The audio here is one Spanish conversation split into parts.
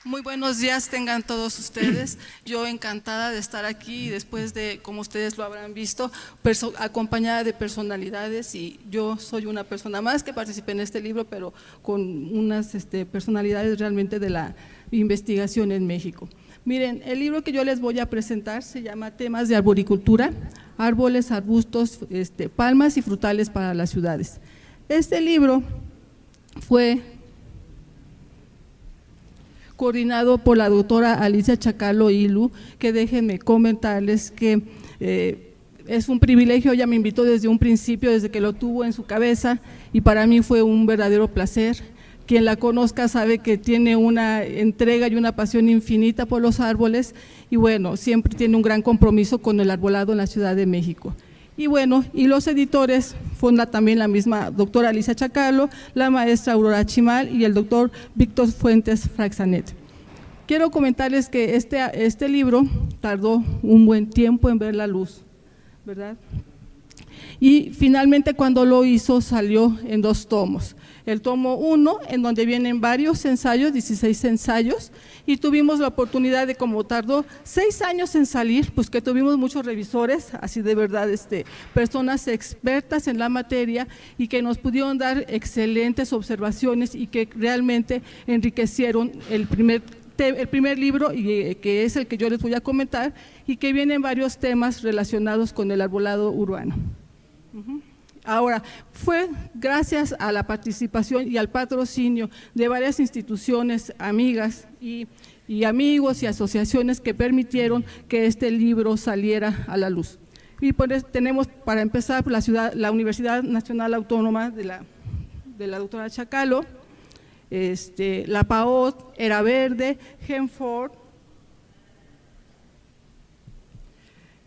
Muy buenos días tengan todos ustedes. Yo encantada de estar aquí después de, como ustedes lo habrán visto, acompañada de personalidades, y yo soy una persona más que participé en este libro, pero con unas personalidades realmente de la investigación en México. Miren, el libro que yo les voy a presentar se llama Temas de arboricultura, árboles, arbustos, palmas y frutales para las ciudades. Este libro fue coordinado por la doctora Alicia Chacalo Ilu, que déjenme comentarles que es un privilegio. Ella me invitó desde un principio, desde que lo tuvo en su cabeza, y para mí fue un verdadero placer. Quien la conozca sabe que tiene una entrega y una pasión infinita por los árboles, y bueno, siempre tiene un gran compromiso con el arbolado en la Ciudad de México. Y bueno, y los editores funda también la misma doctora Alicia Chacalo, la maestra Aurora Chimal y el doctor Víctor Fuentes Fraxanet. Quiero comentarles que este libro tardó un buen tiempo en ver la luz, ¿verdad? Y finalmente, cuando lo hizo, salió en 2 tomos. El tomo 1, en donde vienen varios ensayos, 16 ensayos, y tuvimos la oportunidad de, como tardó 6 años en salir, pues que tuvimos muchos revisores, así de verdad, personas expertas en la materia, y que nos pudieron dar excelentes observaciones y que realmente enriquecieron el primer libro, y que es el que yo les voy a comentar, y que vienen varios temas relacionados con el arbolado urbano. Ahora, fue gracias a la participación y al patrocinio de varias instituciones amigas y amigos y asociaciones que permitieron que este libro saliera a la luz. Y pues tenemos, para empezar, la Universidad Nacional Autónoma de la doctora Chacalo, la PAOT, Era Verde, Genford,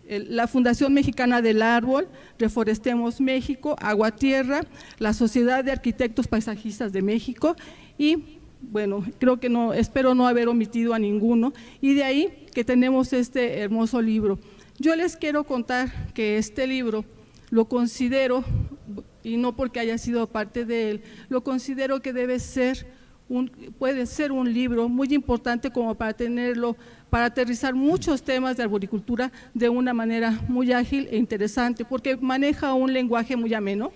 la Fundación Mexicana del Árbol, Reforestemos México, Agua Tierra, la Sociedad de Arquitectos Paisajistas de México, y bueno, creo que espero no haber omitido a ninguno, y de ahí que tenemos este hermoso libro. Yo les quiero contar que este libro lo considero, y no porque haya sido parte de él, lo considero que puede ser un libro muy importante como para tenerlo, para aterrizar muchos temas de arboricultura de una manera muy ágil e interesante, porque maneja un lenguaje muy ameno,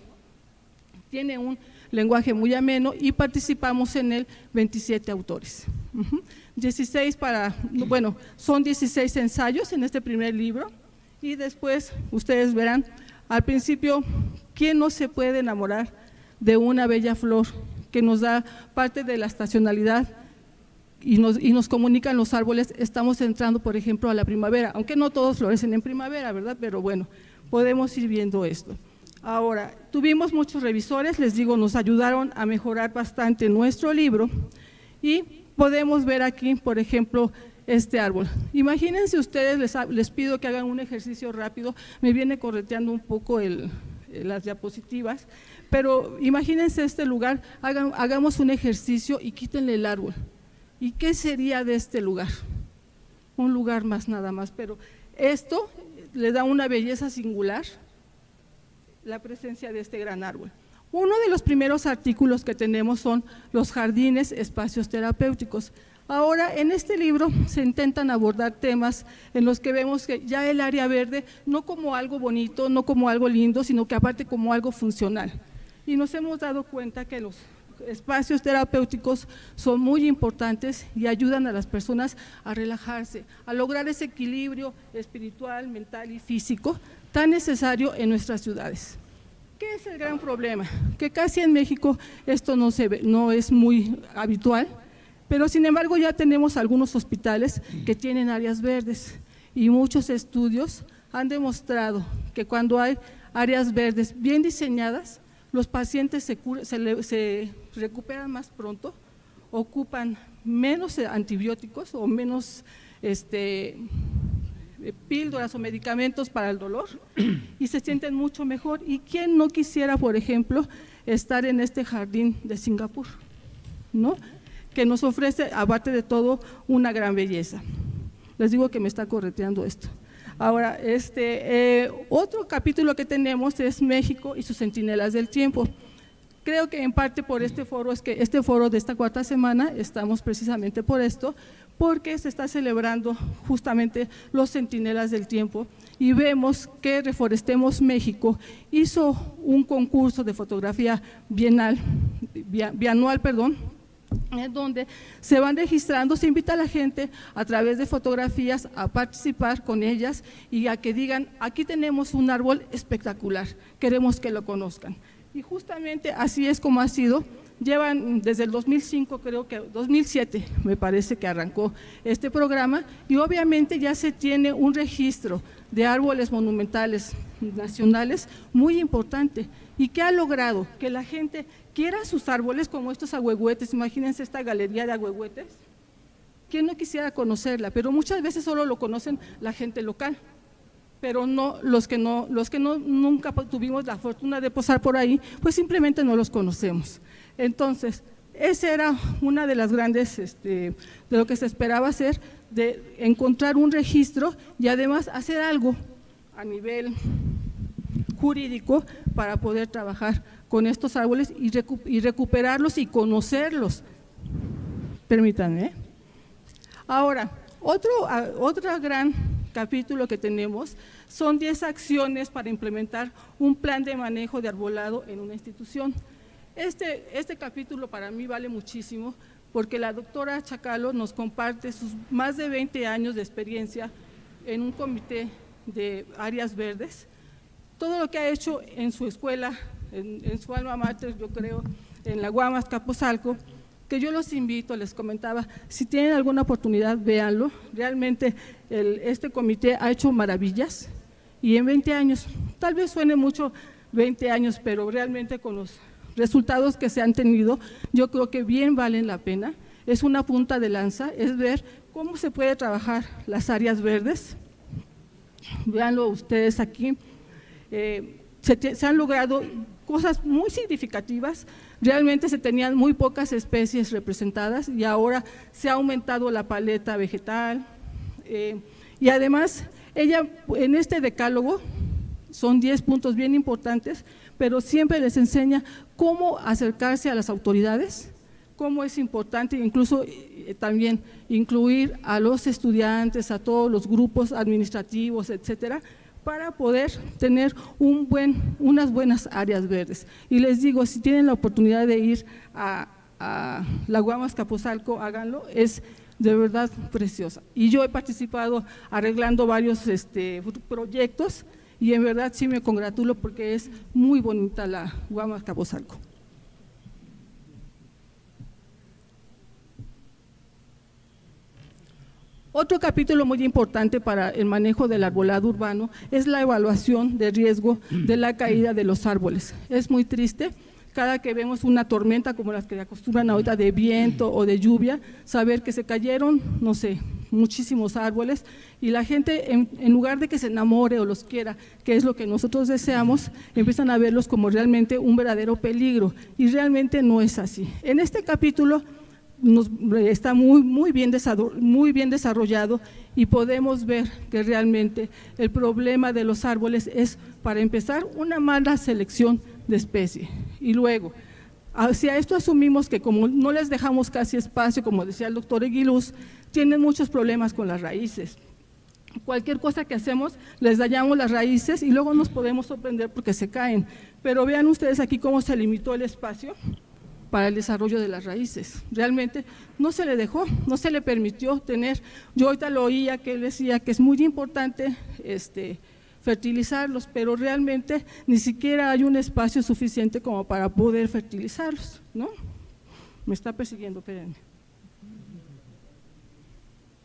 tiene un lenguaje muy ameno, y participamos en él 27 autores. 16 son 16 ensayos en este primer libro, y después ustedes verán, al principio, ¿quién no se puede enamorar de una bella flor que nos da parte de la estacionalidad y nos comunican los árboles? Estamos entrando, por ejemplo, a la primavera, aunque no todos florecen en primavera, ¿verdad? Pero bueno, podemos ir viendo esto. Ahora, tuvimos muchos revisores, les digo, nos ayudaron a mejorar bastante nuestro libro, y podemos ver aquí, por ejemplo, este árbol. Imagínense ustedes, les pido que hagan un ejercicio rápido, me viene correteando un poco las diapositivas, pero imagínense este lugar, hagamos un ejercicio y quítenle el árbol. ¿Y qué sería de este lugar? Un lugar más, nada más, pero esto le da una belleza singular, la presencia de este gran árbol. Uno de los primeros artículos que tenemos son los jardines, espacios terapéuticos. Ahora, en este libro se intentan abordar temas en los que vemos que ya el área verde, no como algo bonito, no como algo lindo, sino que aparte como algo funcional. Y nos hemos dado cuenta que los espacios terapéuticos son muy importantes y ayudan a las personas a relajarse, a lograr ese equilibrio espiritual, mental y físico tan necesario en nuestras ciudades. ¿Qué es el gran problema? Que casi en México esto no es muy habitual, pero sin embargo ya tenemos algunos hospitales que tienen áreas verdes, y muchos estudios han demostrado que cuando hay áreas verdes bien diseñadas, los pacientes se recuperan más pronto, ocupan menos antibióticos o menos píldoras o medicamentos para el dolor, y se sienten mucho mejor. ¿Y quién no quisiera, por ejemplo, estar en este jardín de Singapur, ¿no?, que nos ofrece, aparte de todo, una gran belleza? Les digo que me está correteando esto. Ahora, otro capítulo que tenemos es México y sus centinelas del tiempo. Creo que en parte por este foro, es que este foro de esta cuarta semana estamos precisamente por esto, porque se está celebrando justamente los Centinelas del Tiempo y vemos que Reforestemos México hizo un concurso de fotografía bianual, en donde se van registrando, se invita a la gente a través de fotografías a participar con ellas y a que digan, aquí tenemos un árbol espectacular, queremos que lo conozcan. Y justamente así es como ha sido. Llevan desde el 2005, creo que 2007 me parece que arrancó este programa, y obviamente ya se tiene un registro de árboles monumentales nacionales muy importante, y que ha logrado que la gente quiera sus árboles, como estos ahuehuetes. Imagínense esta galería de ahuehuetes, ¿quién no quisiera conocerla? Pero muchas veces solo lo conocen la gente local, pero no los que nunca tuvimos la fortuna de pasar por ahí, pues simplemente no los conocemos. Entonces, esa era una de las grandes, de lo que se esperaba hacer, de encontrar un registro y además hacer algo a nivel jurídico para poder trabajar con estos árboles y recuperarlos y conocerlos. Permítanme. Ahora, otro gran capítulo que tenemos son 10 acciones para implementar un plan de manejo de arbolado en una institución. Este capítulo para mí vale muchísimo porque la doctora Chacalo nos comparte sus más de 20 años de experiencia en un comité de áreas verdes, todo lo que ha hecho en su escuela, en su alma mater, yo creo, en la Guamas Capozalco, que yo los invito, les comentaba, si tienen alguna oportunidad, véanlo. Realmente este comité ha hecho maravillas y en 20 años, tal vez suene mucho 20 años, pero realmente con los resultados que se han tenido, yo creo que bien valen la pena. Es una punta de lanza, es ver cómo se puede trabajar las áreas verdes. Véanlo ustedes aquí, se han logrado cosas muy significativas. Realmente se tenían muy pocas especies representadas y ahora se ha aumentado la paleta vegetal, y además ella en este decálogo son 10 puntos bien importantes, pero siempre les enseña cómo acercarse a las autoridades, cómo es importante incluso también incluir a los estudiantes, a todos los grupos administrativos, etcétera, para poder tener unas buenas áreas verdes. Y les digo, si tienen la oportunidad de ir a la Guamas Capozalco, háganlo, es de verdad preciosa. Y yo he participado arreglando varios proyectos y en verdad sí me congratulo porque es muy bonita la Guamas Capozalco. Otro capítulo muy importante para el manejo del arbolado urbano es la evaluación de riesgo de la caída de los árboles. Es muy triste cada que vemos una tormenta como las que acostumbran ahorita de viento o de lluvia, saber que se cayeron, no sé, muchísimos árboles y la gente en lugar de que se enamore o los quiera, que es lo que nosotros deseamos, empiezan a verlos como realmente un verdadero peligro y realmente no es así. En este capítulo está muy bien desarrollado y podemos ver que realmente el problema de los árboles es, para empezar, una mala selección de especie y luego, hacia esto asumimos que como no les dejamos casi espacio, como decía el doctor Eguiluz, tienen muchos problemas con las raíces. Cualquier cosa que hacemos, les dañamos las raíces y luego nos podemos sorprender porque se caen, pero vean ustedes aquí cómo se limitó el espacio para el desarrollo de las raíces. Realmente no se le dejó, no se le permitió tener. Yo ahorita lo oía que él decía que es muy importante fertilizarlos, pero realmente ni siquiera hay un espacio suficiente como para poder fertilizarlos, ¿no? Me está persiguiendo, espérenme.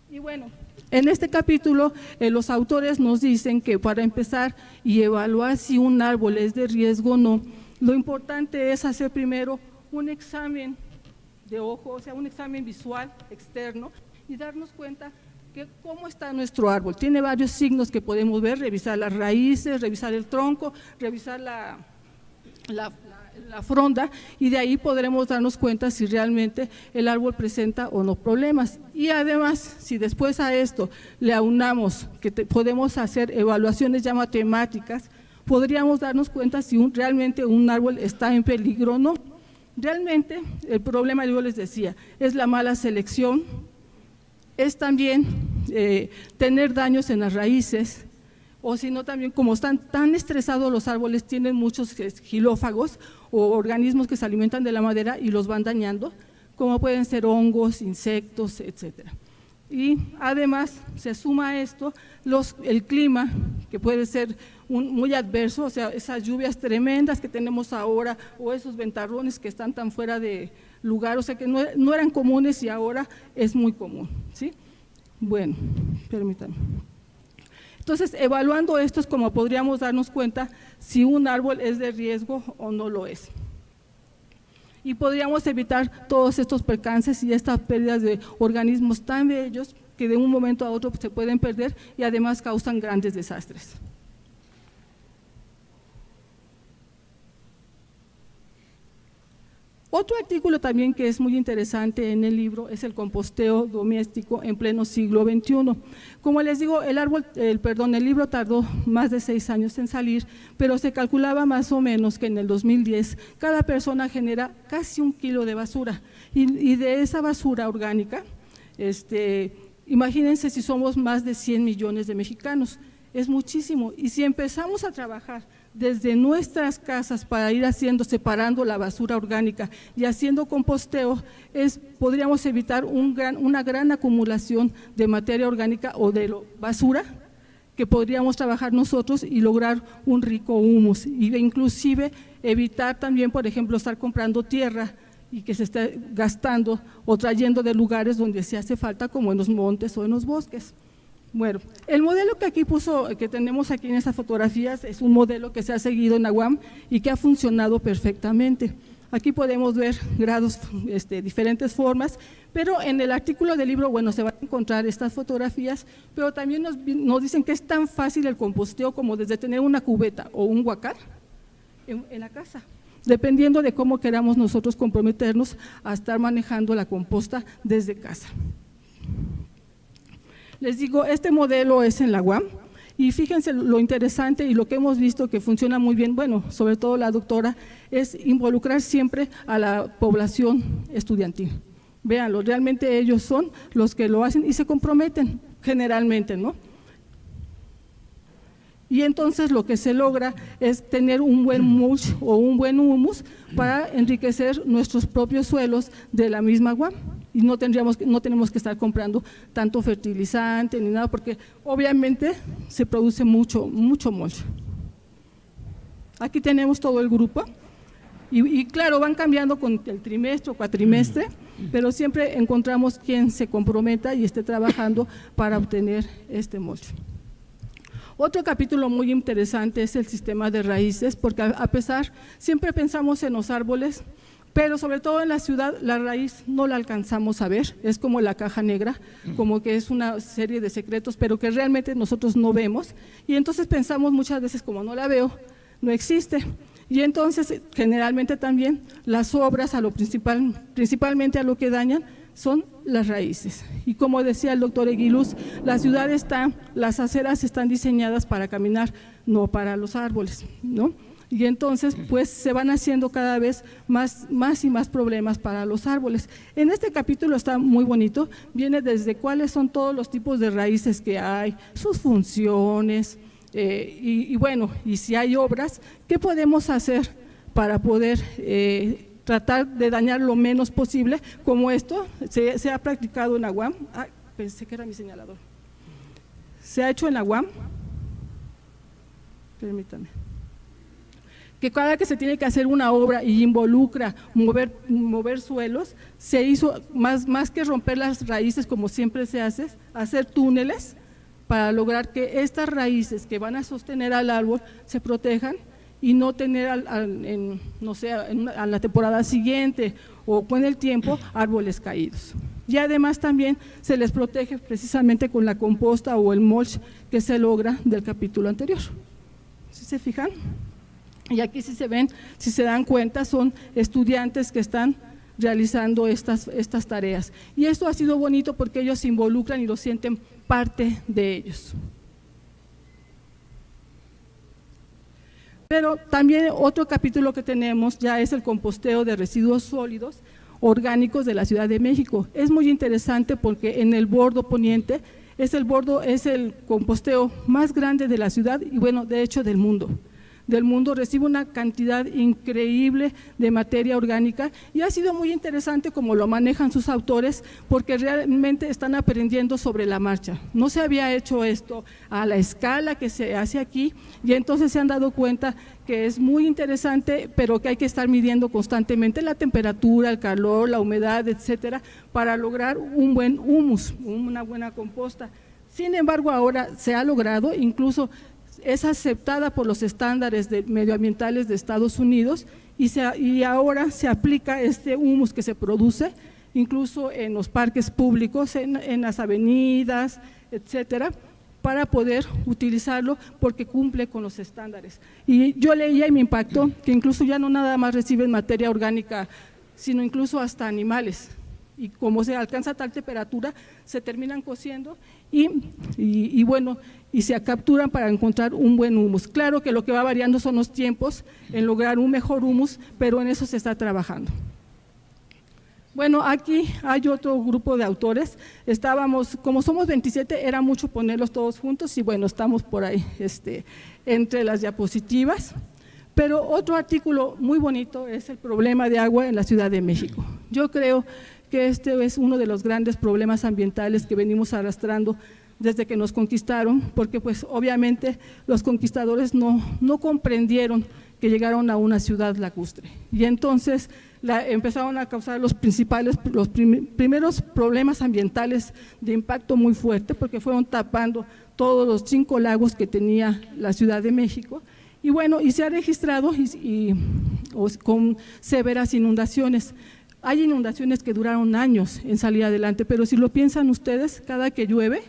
Y bueno, en este capítulo los autores nos dicen que para empezar y evaluar si un árbol es de riesgo o no, lo importante es hacer primero un examen de ojo, o sea, un examen visual externo y darnos cuenta que cómo está nuestro árbol. Tiene varios signos que podemos ver, revisar las raíces, revisar el tronco, revisar la fronda y de ahí podremos darnos cuenta si realmente el árbol presenta o no problemas. Y además, si después a esto le aunamos que podemos hacer evaluaciones ya matemáticas, podríamos darnos cuenta si realmente un árbol está en peligro o no. Realmente el problema, yo les decía, es la mala selección, es también tener daños en las raíces, o si no también como están tan estresados los árboles, tienen muchos xilófagos o organismos que se alimentan de la madera y los van dañando, como pueden ser hongos, insectos, etcétera. Y además se suma a esto el clima, que puede ser muy adverso, o sea, esas lluvias tremendas que tenemos ahora o esos ventarrones que están tan fuera de lugar, o sea que no eran comunes y ahora es muy común, ¿sí? Bueno, permítanme. Entonces, evaluando esto es como podríamos darnos cuenta si un árbol es de riesgo o no lo es. Y podríamos evitar todos estos percances y estas pérdidas de organismos tan bellos que de un momento a otro se pueden perder y además causan grandes desastres. Otro artículo también que es muy interesante en el libro es el composteo doméstico en pleno siglo XXI. Como les digo, el libro tardó más de 6 años en salir, pero se calculaba más o menos que en el 2010 cada persona genera casi 1 kilo de basura y de esa basura orgánica, imagínense si somos más de 100 millones de mexicanos, es muchísimo. Y si empezamos a trabajar desde nuestras casas para ir separando la basura orgánica y haciendo composteo, podríamos evitar una gran acumulación de materia orgánica o de basura que podríamos trabajar nosotros y lograr un rico humus, y inclusive evitar también, por ejemplo, estar comprando tierra y que se esté gastando o trayendo de lugares donde se hace falta, como en los montes o en los bosques. Bueno, el modelo que tenemos aquí en estas fotografías es un modelo que se ha seguido en la UAM y que ha funcionado perfectamente. Aquí podemos ver grados, diferentes formas, pero en el artículo del libro, bueno, se van a encontrar estas fotografías, pero también nos dicen que es tan fácil el composteo como desde tener una cubeta o un huacal en la casa, dependiendo de cómo queramos nosotros comprometernos a estar manejando la composta desde casa. Les digo, este modelo es en la UAM y fíjense lo interesante y lo que hemos visto que funciona muy bien, bueno, sobre todo la doctora, es involucrar siempre a la población estudiantil. Véanlo, realmente ellos son los que lo hacen y se comprometen generalmente, ¿no? Y entonces lo que se logra es tener un buen mulch o un buen humus para enriquecer nuestros propios suelos de la misma UAM. Y no tenemos que estar comprando tanto fertilizante ni nada, porque obviamente se produce mucho mulch. Aquí tenemos todo el grupo y claro, van cambiando con el trimestre o cuatrimestre, pero siempre encontramos quien se comprometa y esté trabajando para obtener este mulch. Otro capítulo muy interesante es el sistema de raíces, porque a pesar, siempre pensamos en los árboles, pero sobre todo en la ciudad la raíz no la alcanzamos a ver, es como la caja negra, como que es una serie de secretos, pero que realmente nosotros no vemos, y entonces pensamos muchas veces, como no la veo, no existe. Y entonces generalmente también las obras principalmente a lo que dañan son las raíces. Y como decía el doctor Eguiluz, las aceras están diseñadas para caminar, no para los árboles, ¿no? Y entonces pues se van haciendo cada vez más y más problemas para los árboles. En este capítulo está muy bonito, viene desde cuáles son todos los tipos de raíces que hay, sus funciones, y bueno, y si hay obras, ¿qué podemos hacer para poder tratar de dañar lo menos posible? Como esto se ha practicado en la UAM, pensé que era mi señalador, se ha hecho en la UAM, permítame, que cada que se tiene que hacer una obra y involucra mover suelos, se hizo más que romper las raíces como siempre se hace, hacer túneles para lograr que estas raíces que van a sostener al árbol se protejan y no tener a la temporada siguiente o con el tiempo árboles caídos. Y además también se les protege precisamente con la composta o el mulch que se logra del capítulo anterior. ¿Sí se fijan? Y aquí si se dan cuenta, son estudiantes que están realizando estas tareas. Y esto ha sido bonito porque ellos se involucran y lo sienten parte de ellos. Pero también otro capítulo que tenemos ya es el composteo de residuos sólidos orgánicos de la Ciudad de México. Es muy interesante porque en el bordo poniente es el composteo más grande de la ciudad y bueno, de hecho del mundo. Recibe una cantidad increíble de materia orgánica y ha sido muy interesante como lo manejan sus autores porque realmente están aprendiendo sobre la marcha. No se había hecho esto a la escala que se hace aquí y entonces se han dado cuenta que es muy interesante, pero que hay que estar midiendo constantemente la temperatura, el calor, la humedad, etcétera, para lograr un buen humus, una buena composta. Sin embargo, ahora se ha logrado, incluso es aceptada por los estándares medioambientales de Estados Unidos y ahora se aplica este humus que se produce incluso en los parques públicos, en las avenidas, etcétera, para poder utilizarlo porque cumple con los estándares. Y yo leía y me impactó que incluso ya no nada más reciben materia orgánica, sino incluso hasta animales. Y como se alcanza tal temperatura, se terminan cociendo y bueno, y se capturan para encontrar un buen humus. Claro que lo que va variando son los tiempos en lograr un mejor humus, pero en eso se está trabajando. Bueno, aquí hay otro grupo de autores, como somos 27, era mucho ponerlos todos juntos y bueno, estamos por ahí entre las diapositivas. Pero otro artículo muy bonito es el problema de agua en la Ciudad de México. Yo creo que este es uno de los grandes problemas ambientales que venimos arrastrando desde que nos conquistaron, porque pues obviamente los conquistadores no comprendieron que llegaron a una ciudad lacustre y entonces empezaron a causar los primeros problemas ambientales de impacto muy fuerte porque fueron tapando todos los 5 lagos que tenía la Ciudad de México y bueno, y se ha registrado con severas inundaciones. Hay inundaciones que duraron años en salir adelante, pero si lo piensan ustedes, cada que llueve,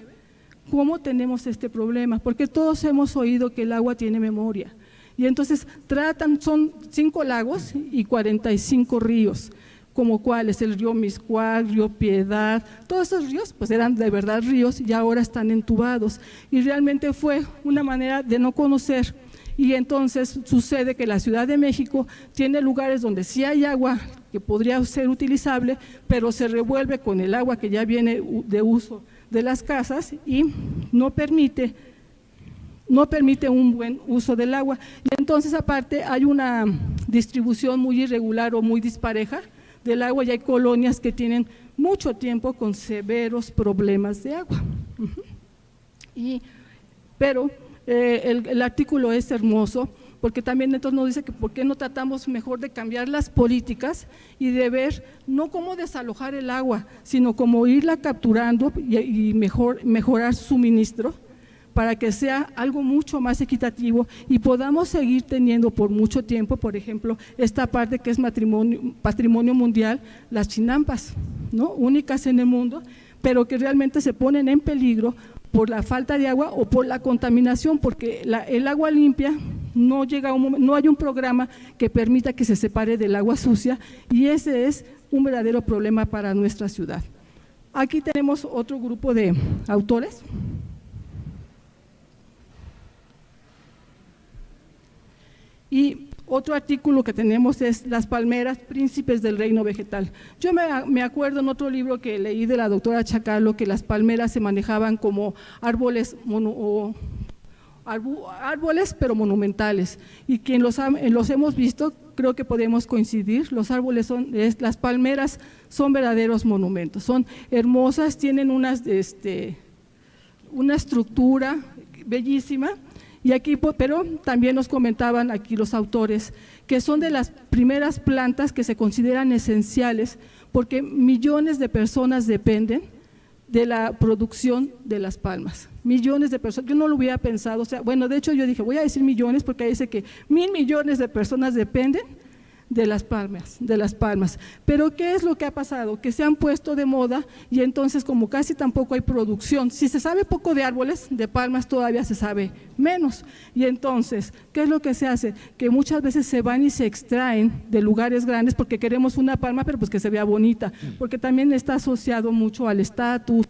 ¿cómo tenemos este problema? Porque todos hemos oído que el agua tiene memoria y entonces son 5 lagos y 45 ríos, como cuáles, el río Mixcoac, río Piedad, todos esos ríos pues eran de verdad ríos y ahora están entubados y realmente fue una manera de no conocer. Y entonces sucede que la Ciudad de México tiene lugares donde sí hay agua que podría ser utilizable, pero se revuelve con el agua que ya viene de uso de las casas y no permite un buen uso del agua. Y entonces aparte hay una distribución muy irregular o muy dispareja del agua y hay colonias que tienen mucho tiempo con severos problemas de agua. Pero el artículo es hermoso porque también entonces nos dice que por qué no tratamos mejor de cambiar las políticas y de ver no cómo desalojar el agua, sino cómo irla capturando y mejorar su suministro para que sea algo mucho más equitativo y podamos seguir teniendo por mucho tiempo, por ejemplo, esta parte que es patrimonio mundial, las chinampas, ¿no? Únicas en el mundo, pero que realmente se ponen en peligro por la falta de agua o por la contaminación, porque el agua limpia no hay un programa que permita que se separe del agua sucia y ese es un verdadero problema para nuestra ciudad. Aquí tenemos otro grupo de autores. Y otro artículo que tenemos es Las palmeras, príncipes del reino vegetal. Yo me acuerdo en otro libro que leí de la doctora Chacalo que las palmeras se manejaban como árboles pero monumentales y quien los hemos visto creo que podemos coincidir, las palmeras son verdaderos monumentos, son hermosas, tienen una estructura bellísima. Y aquí, pero también nos comentaban aquí los autores que son de las primeras plantas que se consideran esenciales porque millones de personas dependen de la producción de las palmas, millones de personas, yo no lo hubiera pensado, bueno, de hecho yo dije voy a decir millones porque ahí dice que 1,000 millones de personas dependen de las palmas, pero ¿qué es lo que ha pasado? Que se han puesto de moda y entonces como casi tampoco hay producción, si se sabe poco de árboles, de palmas todavía se sabe menos y entonces, ¿qué es lo que se hace? Que muchas veces se van y se extraen de lugares grandes porque queremos una palma pero pues que se vea bonita, porque también está asociado mucho al estatus,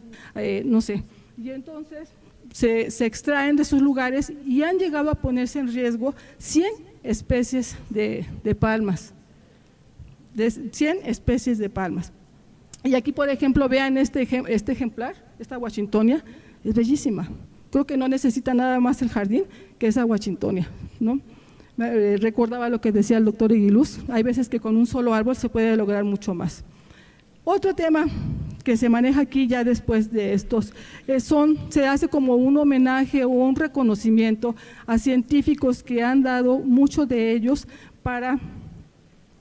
no sé, y entonces se extraen de sus lugares y han llegado a ponerse en riesgo 100 especies de palmas, de 100 especies de palmas. Y aquí, por ejemplo, vean este ejemplar, esta Washingtonia, es bellísima. Creo que no necesita nada más el jardín que esa Washingtonia, ¿no? Recordaba lo que decía el doctor Eguiluz, hay veces que con un solo árbol se puede lograr mucho más. Otro tema que se maneja aquí ya después de estos, se hace como un homenaje o un reconocimiento a científicos que han dado mucho de ellos para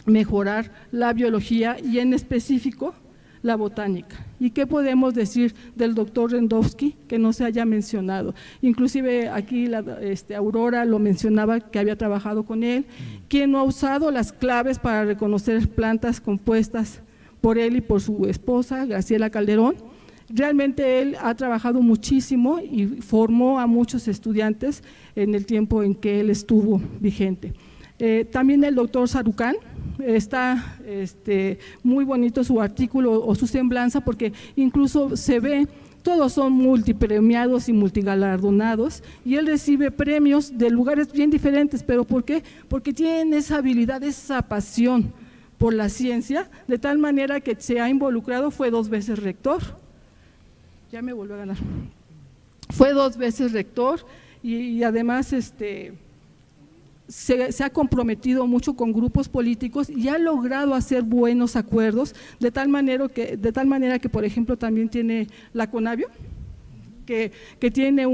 mejorar la biología y en específico la botánica. ¿Y qué podemos decir del doctor Rendowski que no se haya mencionado? Inclusive aquí Aurora lo mencionaba, que había trabajado con él, quien no ha usado las claves para reconocer plantas compuestas por él y por su esposa, Graciela Calderón. Realmente él ha trabajado muchísimo y formó a muchos estudiantes en el tiempo en que él estuvo vigente. También el doctor Sarucán, está muy bonito su artículo o su semblanza, porque incluso se ve, todos son multipremiados y multigalardonados, y él recibe premios de lugares bien diferentes. ¿Pero por qué? Porque tienen esa habilidad, esa pasión por la ciencia, de tal manera que se ha involucrado, fue 2 veces rector, ya me volvió a ganar, fue 2 veces rector y además se ha comprometido mucho con grupos políticos y ha logrado hacer buenos acuerdos, de tal manera que, por ejemplo, también tiene la Conavio, que tiene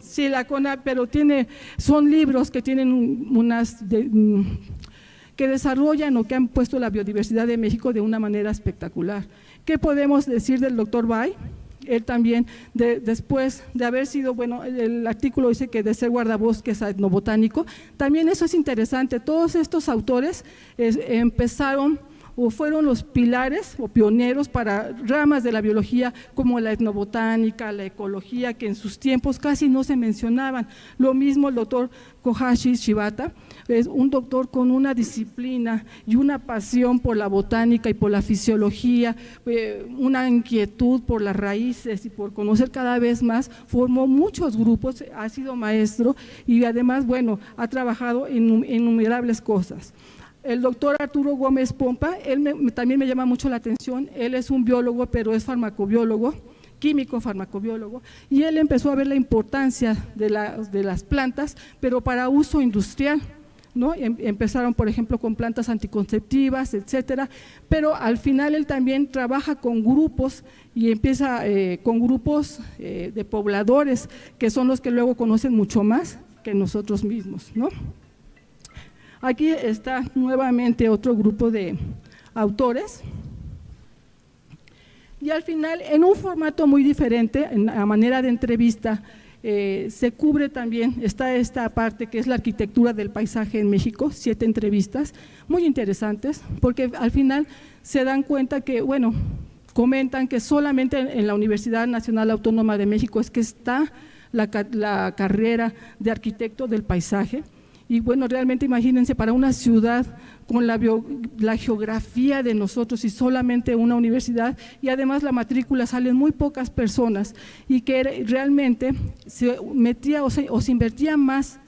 sí, la Conavio, pero son libros que tienen que desarrollan o que han puesto la biodiversidad de México de una manera espectacular. ¿Qué podemos decir del doctor Bay? Él también, después de haber sido, bueno, el artículo dice que de ser guardabosques a etnobotánico, también eso es interesante. Todos estos autores empezaron o fueron los pilares o pioneros para ramas de la biología como la etnobotánica, la ecología, que en sus tiempos casi no se mencionaban. Lo mismo el doctor Kohashi Shibata, es un doctor con una disciplina y una pasión por la botánica y por la fisiología, una inquietud por las raíces y por conocer cada vez más, formó muchos grupos, ha sido maestro y además, bueno, ha trabajado en innumerables cosas. El doctor Arturo Gómez Pompa, también me llama mucho la atención, él es un biólogo, pero es farmacobiólogo, químico farmacobiólogo, y él empezó a ver la importancia de las plantas, pero para uso industrial, ¿no? Empezaron, por ejemplo, con plantas anticonceptivas, etcétera, pero al final él también trabaja con grupos y empieza con grupos de pobladores, que son los que luego conocen mucho más que nosotros mismos, ¿no? Aquí está nuevamente otro grupo de autores y al final, en un formato muy diferente, a manera de entrevista, se cubre también, está esta parte que es la arquitectura del paisaje en México, 7 entrevistas muy interesantes, porque al final se dan cuenta que, bueno, comentan que solamente en la Universidad Nacional Autónoma de México es que está la carrera de arquitecto del paisaje. Y bueno, realmente imagínense, para una ciudad con la geografía de nosotros y solamente una universidad, y además la matrícula salen muy pocas personas, y que realmente se metía o se invertía más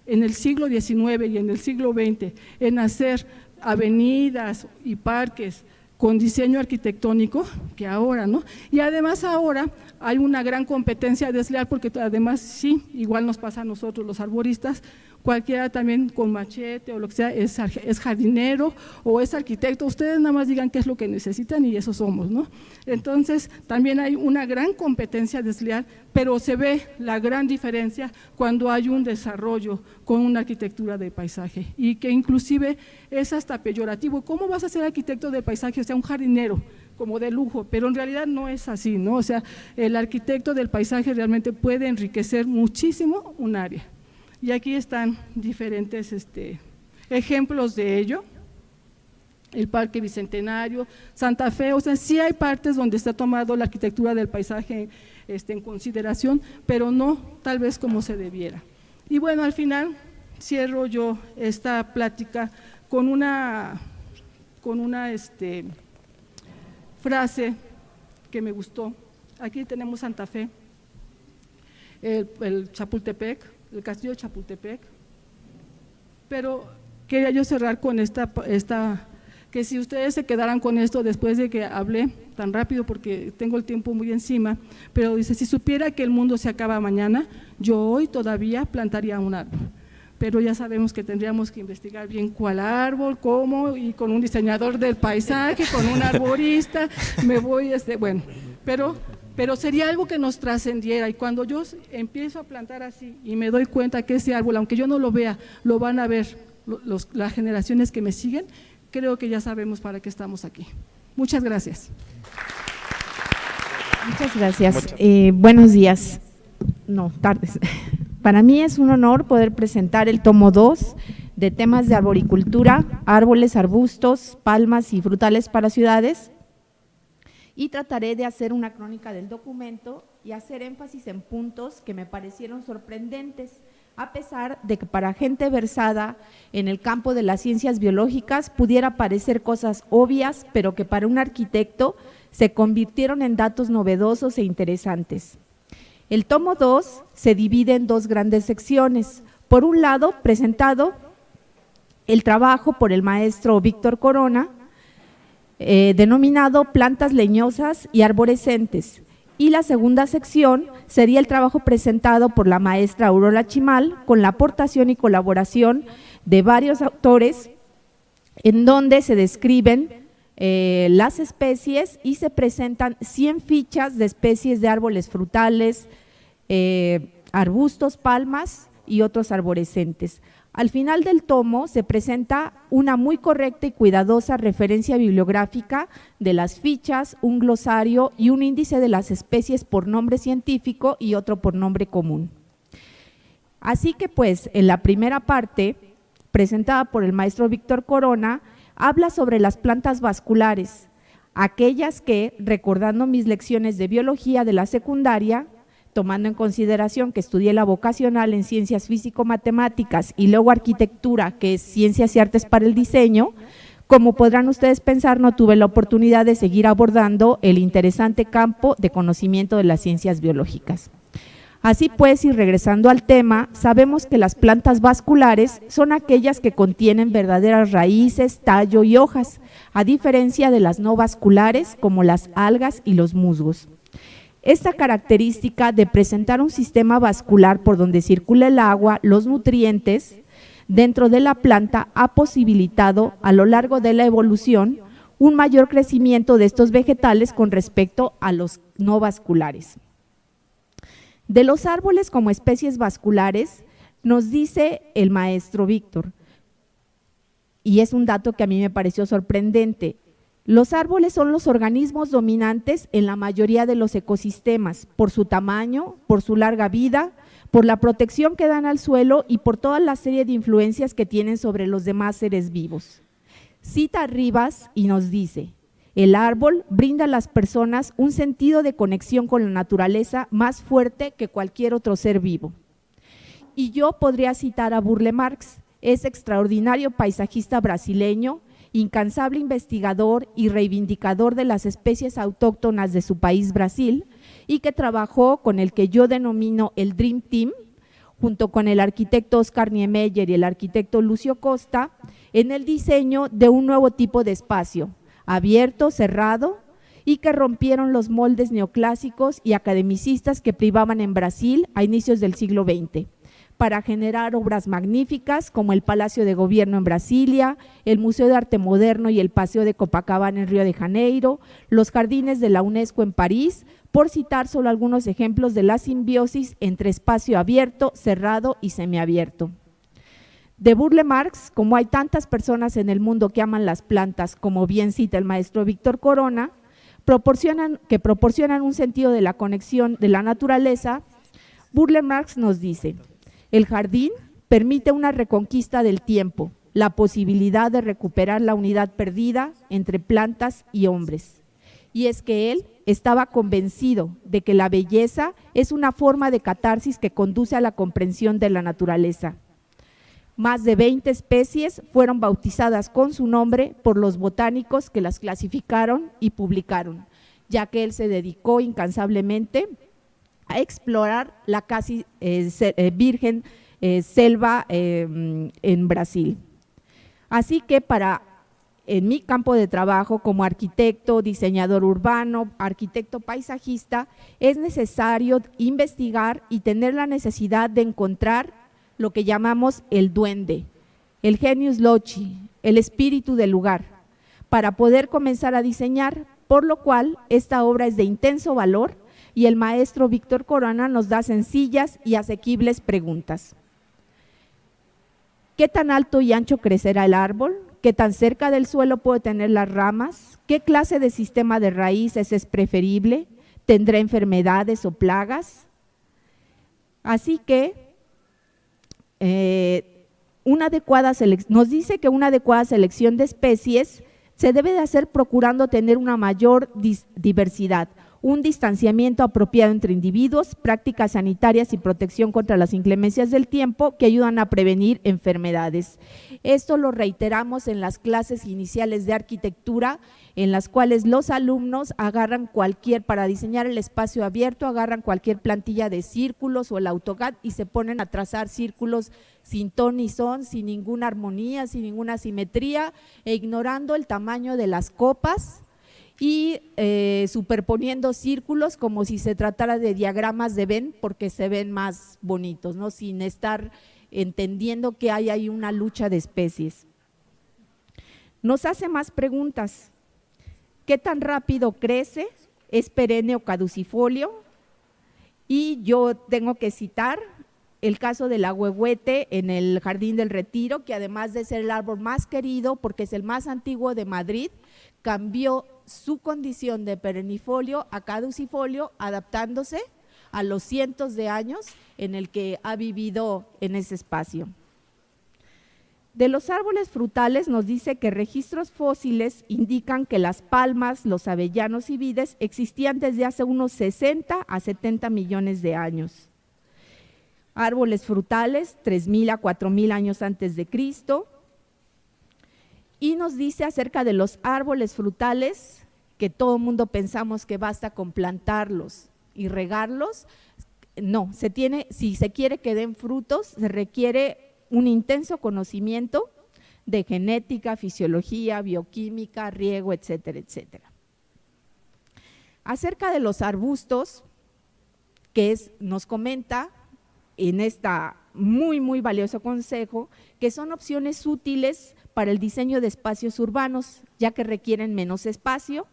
en el siglo XIX y en el siglo XX en hacer avenidas y parques con diseño arquitectónico que ahora, ¿no? Y además ahora hay una gran competencia desleal, porque además sí, igual nos pasa a nosotros los arboristas, cualquiera también con machete o lo que sea es jardinero o es arquitecto, ustedes nada más digan qué es lo que necesitan y eso somos, ¿no? Entonces también hay una gran competencia desleal, pero se ve la gran diferencia cuando hay un desarrollo con una arquitectura de paisaje, y que inclusive es hasta peyorativo. ¿Cómo vas a ser arquitecto de paisaje? O sea, un jardinero como de lujo, pero en realidad no es así, ¿no? O sea, el arquitecto del paisaje realmente puede enriquecer muchísimo un área. Y aquí están diferentes ejemplos de ello, el Parque Bicentenario, Santa Fe, o sea, sí hay partes donde está tomado la arquitectura del paisaje en consideración, pero no tal vez como se debiera. Y bueno, al final cierro yo esta plática con una frase que me gustó, aquí tenemos Santa Fe, el Chapultepec, el castillo de Chapultepec, pero quería yo cerrar con que si ustedes se quedaran con esto después de que hablé tan rápido porque tengo el tiempo muy encima, pero dice, si supiera que el mundo se acaba mañana, yo hoy todavía plantaría un árbol, pero ya sabemos que tendríamos que investigar bien cuál árbol, cómo, y con un diseñador del paisaje, con un arborista, bueno, pero sería algo que nos trascendiera, y cuando yo empiezo a plantar así y me doy cuenta que ese árbol, aunque yo no lo vea, lo van a ver las generaciones que me siguen, creo que ya sabemos para qué estamos aquí. Muchas gracias. Muchas gracias. Buenos días, no, tardes. Para mí es un honor poder presentar el tomo 2 de temas de arboricultura, árboles, arbustos, palmas y frutales para ciudades, y trataré de hacer una crónica del documento y hacer énfasis en puntos que me parecieron sorprendentes, a pesar de que para gente versada en el campo de las ciencias biológicas pudiera parecer cosas obvias, pero que para un arquitecto se convirtieron en datos novedosos e interesantes. El tomo 2 se divide en dos grandes secciones. Por un lado, presentado el trabajo por el maestro Víctor Corona, denominado Plantas leñosas y arborescentes, y la segunda sección sería el trabajo presentado por la maestra Aurora Chimal con la aportación y colaboración de varios autores, en donde se describen las especies y se presentan 100 fichas de especies de árboles frutales, arbustos, palmas y otros arborescentes. Al final del tomo se presenta una muy correcta y cuidadosa referencia bibliográfica de las fichas, un glosario y un índice de las especies por nombre científico y otro por nombre común. Así que pues en la primera parte, presentada por el maestro Víctor Corona, habla sobre las plantas vasculares, aquellas que, recordando mis lecciones de biología de la secundaria, tomando en consideración que estudié la vocacional en ciencias físico-matemáticas y luego arquitectura, que es ciencias y artes para el diseño, como podrán ustedes pensar, no tuve la oportunidad de seguir abordando el interesante campo de conocimiento de las ciencias biológicas. Así pues, y regresando al tema, sabemos que las plantas vasculares son aquellas que contienen verdaderas raíces, tallo y hojas, a diferencia de las no vasculares como las algas y los musgos. Esta característica de presentar un sistema vascular por donde circula el agua, los nutrientes dentro de la planta ha posibilitado a lo largo de la evolución un mayor crecimiento de estos vegetales con respecto a los no vasculares. De los árboles como especies vasculares, nos dice el maestro Víctor, y es un dato que a mí me pareció sorprendente: los árboles son los organismos dominantes en la mayoría de los ecosistemas, por su tamaño, por su larga vida, por la protección que dan al suelo y por toda la serie de influencias que tienen sobre los demás seres vivos. Cita a Rivas y nos dice: el árbol brinda a las personas un sentido de conexión con la naturaleza más fuerte que cualquier otro ser vivo. Y yo podría citar a Burle Marx, ese extraordinario paisajista brasileño, incansable investigador y reivindicador de las especies autóctonas de su país, Brasil, y que trabajó con el que yo denomino el Dream Team, junto con el arquitecto Oscar Niemeyer y el arquitecto Lucio Costa, en el diseño de un nuevo tipo de espacio, abierto, cerrado, y que rompieron los moldes neoclásicos y academicistas que privaban en Brasil a inicios del siglo XX, para generar obras magníficas como el Palacio de Gobierno en Brasilia, el Museo de Arte Moderno y el Paseo de Copacabana en Río de Janeiro, los jardines de la UNESCO en París, por citar solo algunos ejemplos de la simbiosis entre espacio abierto, cerrado y semiabierto. De Burle Marx, como hay tantas personas en el mundo que aman las plantas, como bien cita el maestro Víctor Corona, que proporcionan un sentido de la conexión de la naturaleza, Burle Marx nos dice: el jardín permite una reconquista del tiempo, la posibilidad de recuperar la unidad perdida entre plantas y hombres. Y es que él estaba convencido de que la belleza es una forma de catarsis que conduce a la comprensión de la naturaleza. Más de 20 especies fueron bautizadas con su nombre por los botánicos que las clasificaron y publicaron, ya que él se dedicó incansablemente a explorar la casi virgen selva en Brasil. Así que en mi campo de trabajo como arquitecto, diseñador urbano, arquitecto paisajista, es necesario investigar y tener la necesidad de encontrar lo que llamamos el duende, el genius loci, el espíritu del lugar, para poder comenzar a diseñar, por lo cual esta obra es de intenso valor y el maestro Víctor Corona nos da sencillas y asequibles preguntas. ¿Qué tan alto y ancho crecerá el árbol? ¿Qué tan cerca del suelo puede tener las ramas? ¿Qué clase de sistema de raíces es preferible? ¿Tendrá enfermedades o plagas? Así que nos dice que una adecuada selección de especies se debe de hacer procurando tener una mayor diversidad, un distanciamiento apropiado entre individuos, prácticas sanitarias y protección contra las inclemencias del tiempo que ayudan a prevenir enfermedades. Esto lo reiteramos en las clases iniciales de arquitectura, en las cuales los alumnos agarran para diseñar el espacio abierto, agarran cualquier plantilla de círculos o el AutoCAD y se ponen a trazar círculos sin ton ni son, sin ninguna armonía, sin ninguna simetría, e ignorando el tamaño de las copas y superponiendo círculos como si se tratara de diagramas de Venn, porque se ven más bonitos, ¿no? Sin estar entendiendo que hay ahí una lucha de especies. Nos hace más preguntas. ¿Qué tan rápido crece? ¿Es perenne o caducifolio? Y yo tengo que citar el caso del ahuehuete en el Jardín del Retiro, que además de ser el árbol más querido, porque es el más antiguo de Madrid, cambió su condición de perennifolio a caducifolio, adaptándose a los cientos de años en el que ha vivido en ese espacio. De los árboles frutales nos dice que registros fósiles indican que las palmas, los avellanos y vides existían desde hace unos 60 a 70 millones de años. Árboles frutales, 3.000 a 4.000 años antes de Cristo. Y nos dice acerca de los árboles frutales, que todo el mundo pensamos que basta con plantarlos y regarlos. No, si se quiere que den frutos, se requiere un intenso conocimiento de genética, fisiología, bioquímica, riego, etcétera, etcétera. Acerca de los arbustos, nos comenta en esta muy valioso consejo, que son opciones útiles para el diseño de espacios urbanos, ya que requieren menos espacio,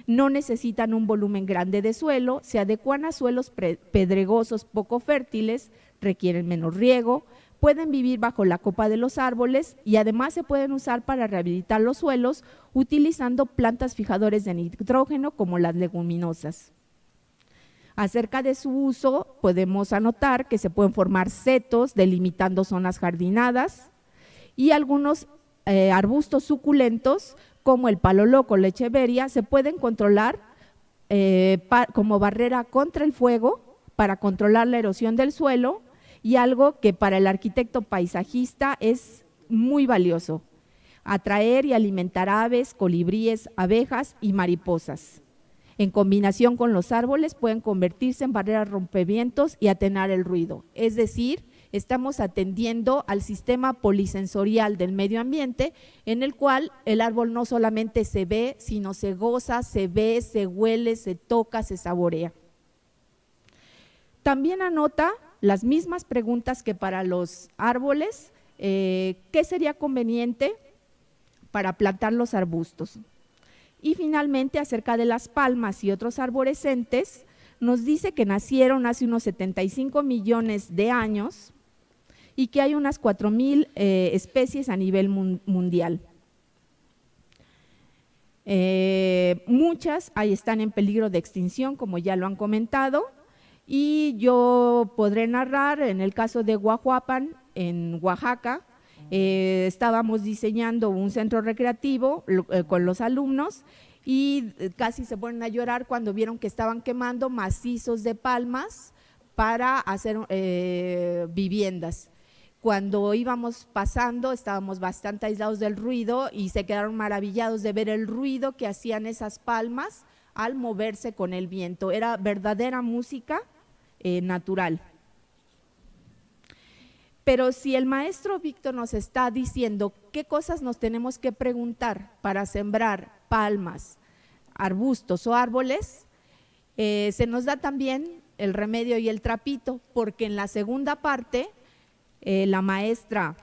no necesitan un volumen grande de suelo, se adecuan a suelos pedregosos poco fértiles, requieren menos riego, pueden vivir bajo la copa de los árboles y además se pueden usar para rehabilitar los suelos utilizando plantas fijadores de nitrógeno como las leguminosas. Acerca de su uso, podemos anotar que se pueden formar setos delimitando zonas jardinadas y algunos arbustos suculentos como el palo loco, la echeveria, se pueden controlar como barrera contra el fuego para controlar la erosión del suelo, y algo que para el arquitecto paisajista es muy valioso: atraer y alimentar aves, colibríes, abejas y mariposas. En combinación con los árboles pueden convertirse en barreras rompevientos y atenuar el ruido. Es decir, estamos atendiendo al sistema polisensorial del medio ambiente, en el cual el árbol no solamente se ve, sino se goza, se ve, se huele, se toca, se saborea. También anota las mismas preguntas que para los árboles, ¿qué sería conveniente para plantar los arbustos? Y finalmente, acerca de las palmas y otros arborescentes, nos dice que nacieron hace unos 75 millones de años y que hay unas 4.000 especies a nivel mundial. Muchas ahí están en peligro de extinción, como ya lo han comentado, y yo podré narrar en el caso de Guajuapan, en Oaxaca. Estábamos diseñando un centro recreativo con los alumnos y casi se ponen a llorar cuando vieron que estaban quemando macizos de palmas para hacer viviendas. Cuando íbamos pasando estábamos bastante aislados del ruido y se quedaron maravillados de ver el ruido que hacían esas palmas al moverse con el viento. Era verdadera música natural. Pero si el maestro Víctor nos está diciendo qué cosas nos tenemos que preguntar para sembrar palmas, arbustos o árboles, se nos da también el remedio y el trapito, porque en la segunda parte la maestra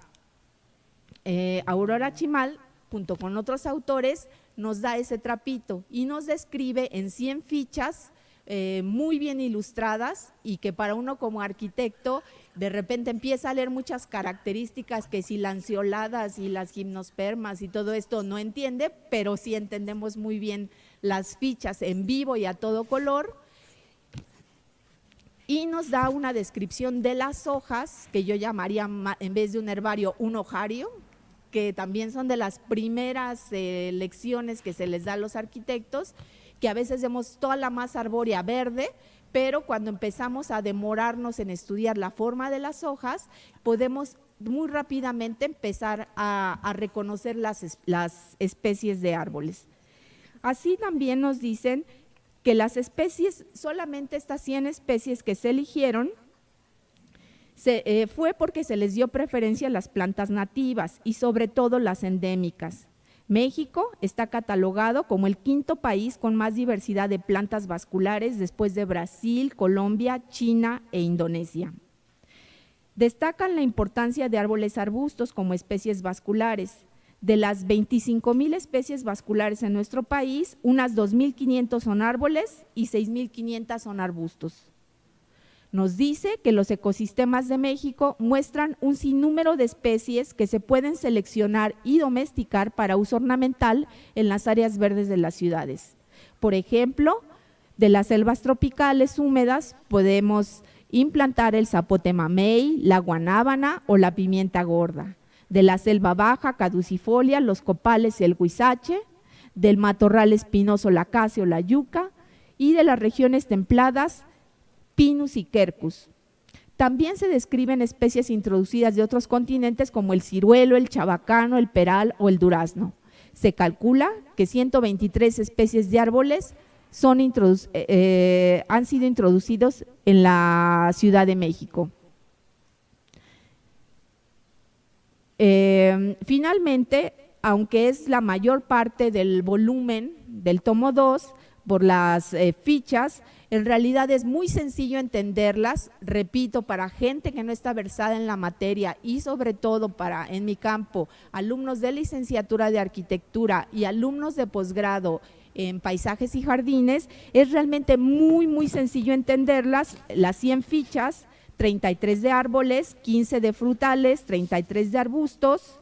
Aurora Chimal, junto con otros autores, nos da ese trapito y nos describe en 100 fichas muy bien ilustradas, y que para uno como arquitecto de repente empieza a leer muchas características que si lanceoladas y las gimnospermas y todo esto no entiende, pero sí entendemos muy bien las fichas en vivo y a todo color. Y nos da una descripción de las hojas, que yo llamaría, en vez de un herbario, un hojario, que también son de las primeras lecciones que se les da a los arquitectos, que a veces vemos toda la masa arbórea verde, pero cuando empezamos a demorarnos en estudiar la forma de las hojas, podemos muy rápidamente empezar a reconocer las especies de árboles. Así también nos dicen que las especies, solamente estas 100 especies que se eligieron, fue porque se les dio preferencia a las plantas nativas y sobre todo las endémicas. México está catalogado como el 5º país con más diversidad de plantas vasculares después de Brasil, Colombia, China e Indonesia. Destacan la importancia de árboles arbustos como especies vasculares. De las 25,000 especies vasculares en nuestro país, unas 2,500 son árboles y 6,500 son arbustos. Nos dice que los ecosistemas de México muestran un sinnúmero de especies que se pueden seleccionar y domesticar para uso ornamental en las áreas verdes de las ciudades. Por ejemplo, de las selvas tropicales húmedas podemos implantar el zapote mamey, la guanábana o la pimienta gorda. De la selva baja, caducifolia, los copales y el huizache. Del matorral espinoso, la acacia o la yuca. Y de las regiones templadas, Pinus y Quercus. También se describen especies introducidas de otros continentes como el ciruelo, el chabacano, el peral o el durazno. Se calcula que 123 especies de árboles han sido introducidos en la Ciudad de México. Finalmente, aunque es la mayor parte del volumen del tomo 2, por las fichas, en realidad es muy sencillo entenderlas, repito, para gente que no está versada en la materia y sobre todo para, en mi campo, alumnos de licenciatura de arquitectura y alumnos de posgrado en paisajes y jardines, es realmente muy sencillo entenderlas. Las 100 fichas, 33 de árboles, 15 de frutales, 33 de arbustos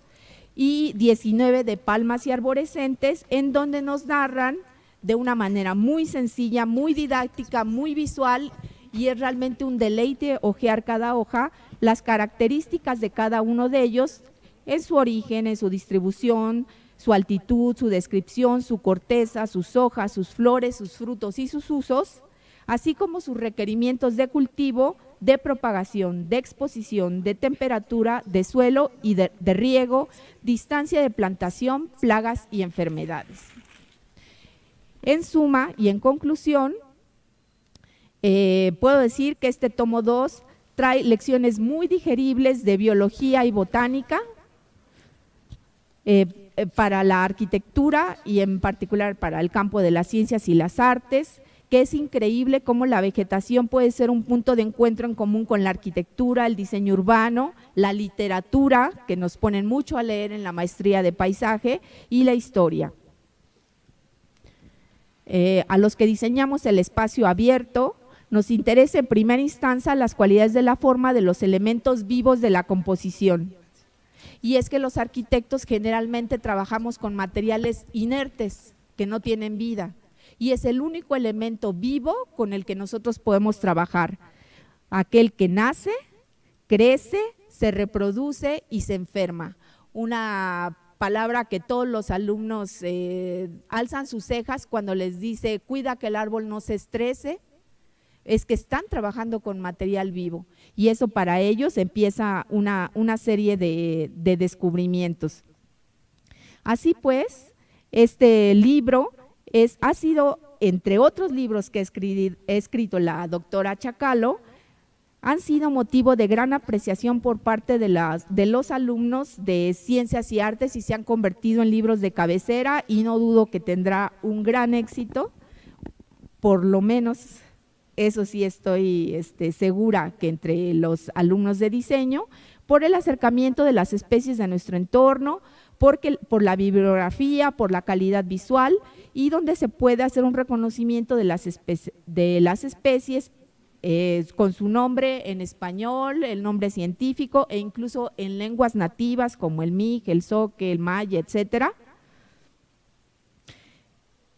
y 19 de palmas y arborescentes, en donde nos narran de una manera muy sencilla, muy didáctica, muy visual, y es realmente un deleite hojear cada hoja, las características de cada uno de ellos en su origen, en su distribución, su altitud, su descripción, su corteza, sus hojas, sus flores, sus frutos y sus usos, así como sus requerimientos de cultivo, de propagación, de exposición, de temperatura, de suelo y de riego, distancia de plantación, plagas y enfermedades. En suma y en conclusión, puedo decir que este tomo 2 trae lecciones muy digeribles de biología y botánica para la arquitectura y en particular para el campo de las ciencias y las artes, que es increíble cómo la vegetación puede ser un punto de encuentro en común con la arquitectura, el diseño urbano, la literatura, que nos ponen mucho a leer en la maestría de paisaje, y la historia. A los que diseñamos el espacio abierto, nos interesa en primera instancia las cualidades de la forma de los elementos vivos de la composición. Y es que los arquitectos generalmente trabajamos con materiales inertes, que no tienen vida, y es el único elemento vivo con el que nosotros podemos trabajar, aquel que nace, crece, se reproduce y se enferma. Una palabra que todos los alumnos alzan sus cejas cuando les dice cuida que el árbol no se estrese, es que están trabajando con material vivo, y eso para ellos empieza una serie de descubrimientos. Así pues, este libro ha sido entre otros libros que ha escrito la doctora Chacalo, han sido motivo de gran apreciación por parte de los alumnos de Ciencias y Artes y se han convertido en libros de cabecera, y no dudo que tendrá un gran éxito, por lo menos eso sí estoy segura que entre los alumnos de diseño, por el acercamiento de las especies de nuestro entorno, por la bibliografía, por la calidad visual, y donde se puede hacer un reconocimiento de las especies con su nombre en español, el nombre científico e incluso en lenguas nativas como el Mic, el Zoque, el Maya, etcétera.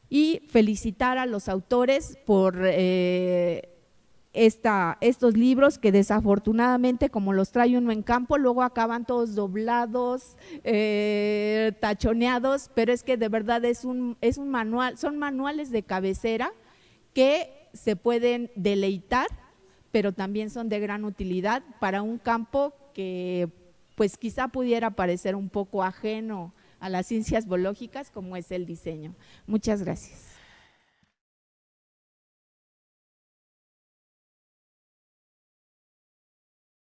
Y felicitar a los autores por estos libros que desafortunadamente, como los trae uno en campo, luego acaban todos doblados, tachoneados, pero es que de verdad es un manual, son manuales de cabecera que se pueden deleitar, pero también son de gran utilidad para un campo que pues quizá pudiera parecer un poco ajeno a las ciencias biológicas como es el diseño. Muchas gracias.